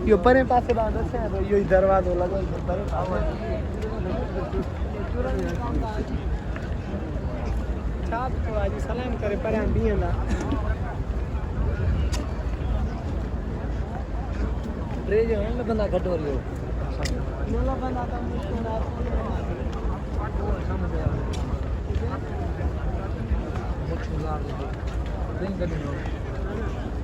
यो परे पासे बांधो से यो दरवाजो लगो परे छाप तो आज सलाम करे परे बियंदा टे जो है बंदा घट हो लियो नोला बंदा तो मुश्किल ना समझ आ मुझे गुजार दे दिन